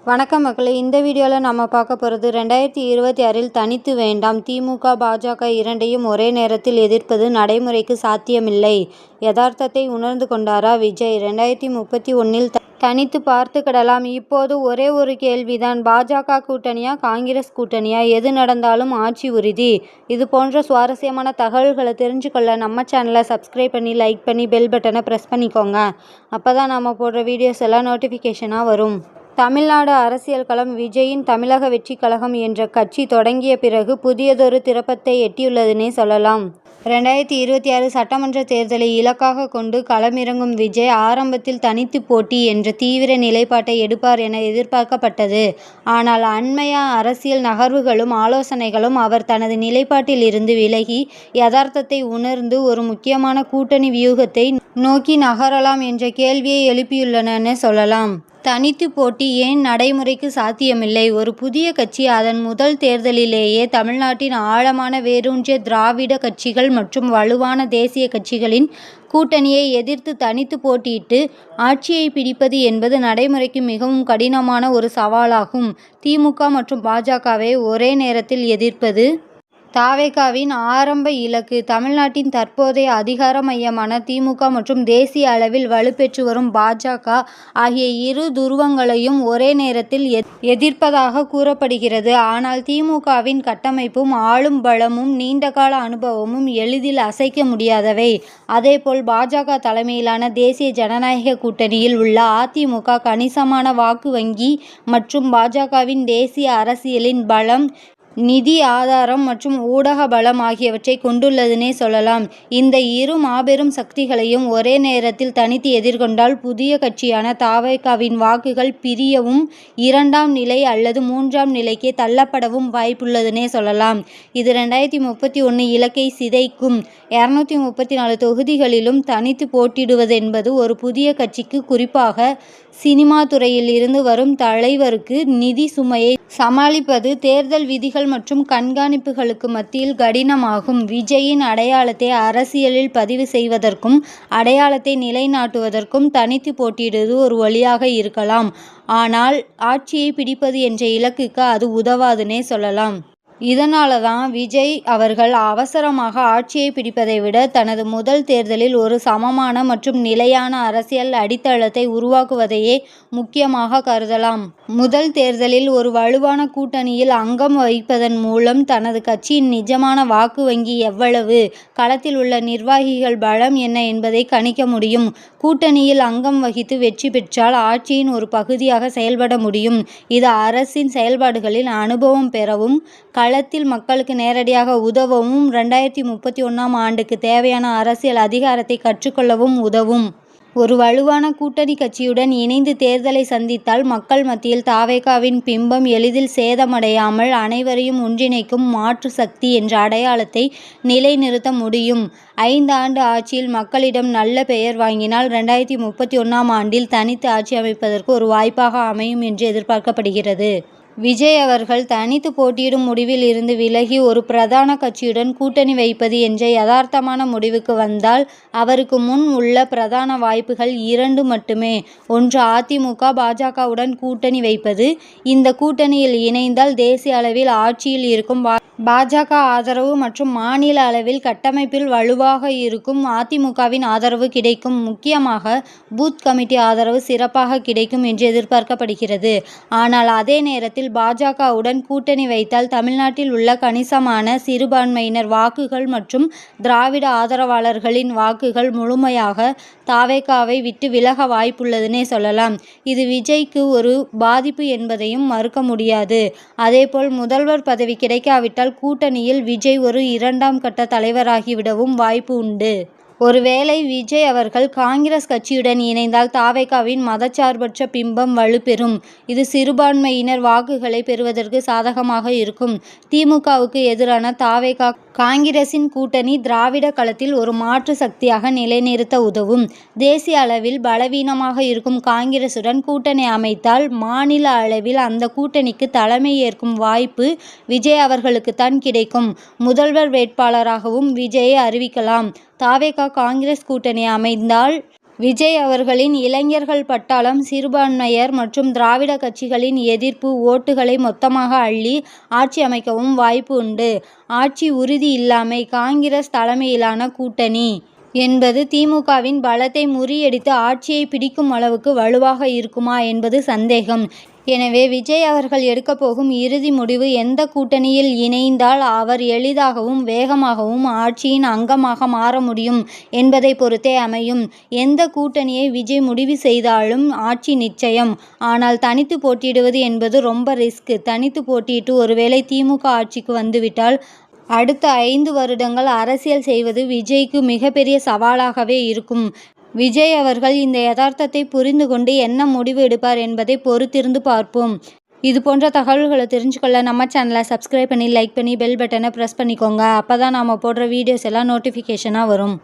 வணக்கம் மக்களே, இந்த வீடியோவில் நம்ம பார்க்க போகிறது 2026 தனித்து வேண்டாம். திமுக பாஜக இரண்டையும் ஒரே நேரத்தில் எதிர்ப்பது நடைமுறைக்கு சாத்தியமில்லை. யதார்த்தத்தை உணர்ந்து கொண்டாரா விஜய்? 2031 தனித்து பார்த்துக்கிடலாம். இப்போது ஒரே ஒரு கேள்விதான், பாஜக கூட்டணியா காங்கிரஸ் கூட்டணியா? எது நடந்தாலும் ஆட்சி உறுதி. இது போன்ற சுவாரஸ்யமான தகவல்களை தெரிஞ்சுக்கொள்ள நம்ம சேனலை சப்ஸ்கிரைப் பண்ணி லைக் பண்ணி பெல் பட்டனை ப்ரெஸ் பண்ணிக்கோங்க. அப்போ தான் நம்ம போடுற வீடியோஸ் எல்லாம் நோட்டிஃபிகேஷனாக வரும். தமிழ்நாடு அரசியல் களம். விஜயின் தமிழக வெற்றி கழகம் என்ற கட்சி தொடங்கிய பிறகு புதியதொரு திருப்பத்தை எட்டியுள்ளதுன்னே சொல்லலாம். 2026 சட்டமன்ற தேர்தலை இலக்காக கொண்டு களமிறங்கும் விஜய் ஆரம்பத்தில் தனித்து போட்டி என்ற தீவிர நிலைப்பாட்டை எடுப்பார் என எதிர்பார்க்கப்பட்டது. ஆனால் அண்மைய அரசியல் நகர்வுகளும் ஆலோசனைகளும் அவர் தனது நிலைப்பாட்டில் இருந்து விலகி யதார்த்தத்தை உணர்ந்து ஒரு முக்கியமான கூட்டணி வியூகத்தை நோக்கி நகரலாம் என்ற கேள்வியை எழுப்பியுள்ளன சொல்லலாம். தனித்து போட்டி ஏன் நடைமுறைக்கு சாத்தியமில்லை? ஒரு புதிய கட்சி அதன் முதல் தேர்தலிலேயே தமிழ்நாட்டின் ஆழமான வேரூன்றிய திராவிட கட்சிகள் மற்றும் வலுவான தேசிய கட்சிகளின் கூட்டணியை எதிர்த்து தனித்து போட்டியிட்டு ஆட்சியை பிடிப்பது என்பது நடைமுறைக்கு மிகவும் கடினமான ஒரு சவாலாகும். திமுக மற்றும் பாஜகவை ஒரே நேரத்தில் எதிர்ப்பது தாவேகாவின் ஆரம்ப இலக்கு. தமிழ்நாட்டின் தற்போதைய அதிகார மையமான திமுக மற்றும் தேசிய அளவில் வலுப்பெற்று வரும் பாஜக ஆகிய இரு துருவங்களையும் ஒரே நேரத்தில் எதிர்ப்பதாக கூறப்படுகிறது. ஆனால் திமுகவின் கட்டமைப்பும் ஆளும் பலமும் நீண்டகால அனுபவமும் எளிதில் அசைக்க முடியாதவை. அதேபோல் பாஜக தலைமையிலான தேசிய ஜனநாயக கூட்டணியில் உள்ள அதிமுக கணிசமான வாக்கு வங்கி மற்றும் பாஜகவின் தேசிய அரசியலின் பலம், நிதி ஆதாரம் மற்றும் ஊடக பலம் ஆகியவற்றை கொண்டுள்ளதுன்னே சொல்லலாம். இந்த இரு மாபெரும் சக்திகளையும் ஒரே நேரத்தில் தனித்து எதிர்கொண்டால் புதிய கட்சியான தாவேகாவின் வாக்குகள் பிரியவும் இரண்டாம் நிலை அல்லது மூன்றாம் நிலைக்கே தள்ளப்படவும் வாய்ப்புள்ளதுன்னே சொல்லலாம். இது 2031 இலக்கை சிதைக்கும். 234 தொகுதிகளிலும் தனித்து போட்டியிடுவதென்பது ஒரு புதிய கட்சிக்கு, குறிப்பாக சினிமா துறையில் இருந்து வரும் தலைவருக்கு நிதி சுமையை சமாளிப்பது தேர்தல் விதிகள் மற்றும் கண்காணிப்புகளுக்கு மத்தியில் கடினமாகும். விஜயின் அடையாளத்தை அரசியலில் பதிவு செய்வதற்கும் அடையாளத்தை நிலைநாட்டுவதற்கும் தனித்து போட்டியிடுவது ஒரு வழியாக இருக்கலாம். ஆனால் ஆட்சியை பிடிப்பது என்ற இலக்குக்கு அது உதவாதுன்னே சொல்லலாம். இதனால தான் விஜய் அவர்கள் அவசரமாக ஆட்சியை பிடிப்பதை விட தனது முதல் தேர்தலில் ஒரு சமமான மற்றும் நிலையான அரசியல் அடித்தளத்தை உருவாக்குவதையே முக்கியமாக கருதலாம். முதல் தேர்தலில் ஒரு வலுவான கூட்டணியில் அங்கம் வகிப்பதன் மூலம் தனது கட்சியின் நிஜமான வாக்கு வங்கி எவ்வளவு, களத்தில் உள்ள நிர்வாகிகள் பலம் என்ன என்பதை கணிக்க முடியும். கூட்டணியில் அங்கம் வகித்து வெற்றி பெற்றால் ஆட்சியின் ஒரு பகுதியாக செயல்பட முடியும். இது அரசின் செயல்பாடுகளில் அனுபவம் பெறவும் களத்தில் மக்களுக்கு நேரடியாக உதவவும் 2031 ஆண்டுக்கு தேவையான அரசியல் அதிகாரத்தை கற்றுக்கொள்ளவும் உதவும். ஒரு வலுவான கூட்டணி கட்சியுடன் இணைந்து தேர்தலை சந்தித்தால் மக்கள் மத்தியில் தாவேகாவின் பிம்பம் எளிதில் சேதமடையாமல் அனைவரையும் ஒன்றிணைக்கும் மாற்று சக்தி என்ற அடையாளத்தை நிலைநிறுத்த முடியும். 5 ஆண்டு ஆட்சியில் மக்களிடம் நல்ல பெயர் வாங்கினால் 2031 ஆண்டில் தனித்து ஆட்சி அமைப்பதற்கு ஒரு வாய்ப்பாக அமையும் என்று எதிர்பார்க்கப்படுகிறது. விஜய் அவர்கள் தனித்து போட்டியிடும் முடிவில் இருந்து விலகி ஒரு பிரதான கட்சியுடன் கூட்டணி வைப்பது என்ற யதார்த்தமான முடிவுக்கு வந்தால் அவருக்கு முன் உள்ள பிரதான வாய்ப்புகள் 2 மட்டுமே. ஒன்று, அதிமுக பாஜகவுடன் கூட்டணி வைப்பது. இந்த கூட்டணியில் இணைந்தால் தேசிய அளவில் ஆட்சியில் இருக்கும் பாஜக ஆதரவு மற்றும் மாநில அளவில் கட்டமைப்பில் வலுவாக இருக்கும் அதிமுகவின் ஆதரவு கிடைக்கும். முக்கியமாக பூத் கமிட்டி ஆதரவு சிறப்பாக கிடைக்கும் என்று எதிர்பார்க்கப்படுகிறது. ஆனால் அதே நேரத்தில் பாஜகவுடன் கூட்டணி வைத்தால் தமிழ்நாட்டில் உள்ள கணிசமான சிறுபான்மையினர் வாக்குகள் மற்றும் திராவிட ஆதரவாளர்களின் வாக்குகள் முழுமையாக தாவேகாவை விட்டு விலக வாய்ப்புள்ளதுன்னே சொல்லலாம். இது விஜய்க்கு ஒரு பாதிப்பு என்பதையும் மறுக்க முடியாது. அதேபோல் முதல்வர் பதவி கிடைக்காவிட்டால் கூட்டணியில் விஜய் ஒரு 2ஆம் கட்ட தலைவராகிவிடவும் வாய்ப்பு உண்டு. ஒருவேளை விஜய் அவர்கள் காங்கிரஸ் கட்சியுடன் இணைந்தால் தாவேகாவின் மதச்சார்பற்ற பிம்பம் வலுப்பெறும். இது சிறுபான்மையினர் வாக்குகளை பெறுவதற்கு சாதகமாக இருக்கும். திமுகவுக்கு எதிரான தாவேகா காங்கிரசின் கூட்டணி திராவிட களத்தில் ஒரு மாற்று சக்தியாக நிலைநிறுத்த உதவும். தேசிய அளவில் பலவீனமாக இருக்கும் காங்கிரசுடன் கூட்டணி அமைத்தால் மாநில அளவில் அந்த கூட்டணிக்கு தலைமை ஏற்கும் வாய்ப்பு விஜய் அவர்களுக்குத்தான் கிடைக்கும். முதல்வர் வேட்பாளராகவும் விஜயை அறிவிக்கலாம். தாவேகா காங்கிரஸ் கூட்டணி அமைந்தால் விஜய் அவர்களின் இளைஞர்கள் பட்டாளம், சிறுபான்மையர் மற்றும் திராவிட கட்சிகளின் எதிர்ப்பு ஓட்டுகளை மொத்தமாக அள்ளி ஆட்சி அமைக்கவும் வாய்ப்பு உண்டு. ஆட்சி உறுதி இல்லாமை காங்கிரஸ் தலைமையிலான கூட்டணி என்பது திமுகவின் பலத்தை முறியடித்து ஆட்சியை பிடிக்கும் அளவுக்கு வலுவாக இருக்குமா என்பது சந்தேகம். எனவே விஜய் அவர்கள் எடுக்கப் போகும் இறுதி முடிவு எந்த கூட்டணியில் இணைந்தால் அவர் எளிதாகவும் வேகமாகவும் ஆட்சியின் அங்கமாக மாற முடியும் என்பதை பொறுத்தே அமையும். எந்த கூட்டணியை விஜய் முடிவு செய்தாலும் ஆட்சி நிச்சயம். ஆனால் தனித்து போட்டியிடுவது என்பது ரொம்ப ரிஸ்க். தனித்து போட்டியிட்டு ஒருவேளை திமுக ஆட்சிக்கு வந்துவிட்டால் அடுத்த 5 வருடங்கள் அரசியல் செய்வது விஜய்க்கு மிகப்பெரிய சவாலாகவே இருக்கும். விஜய் அவர்கள் இந்த யதார்த்தத்தை புரிந்து கொண்டு என்ன முடிவு எடுப்பார் என்பதை பொறுத்திருந்து பார்ப்போம். இது போன்ற தகவல்களை தெரிஞ்சுக்கொள்ள நம்ம சேனலை சப்ஸ்கிரைப் பண்ணி, லைக் பண்ணி, பெல் பட்டனை ப்ரெஸ் பண்ணிக்கோங்க. அப்போ தான் நாம் போடுற வீடியோஸ் எல்லாம் நோட்டிஃபிகேஷனாக வரும்.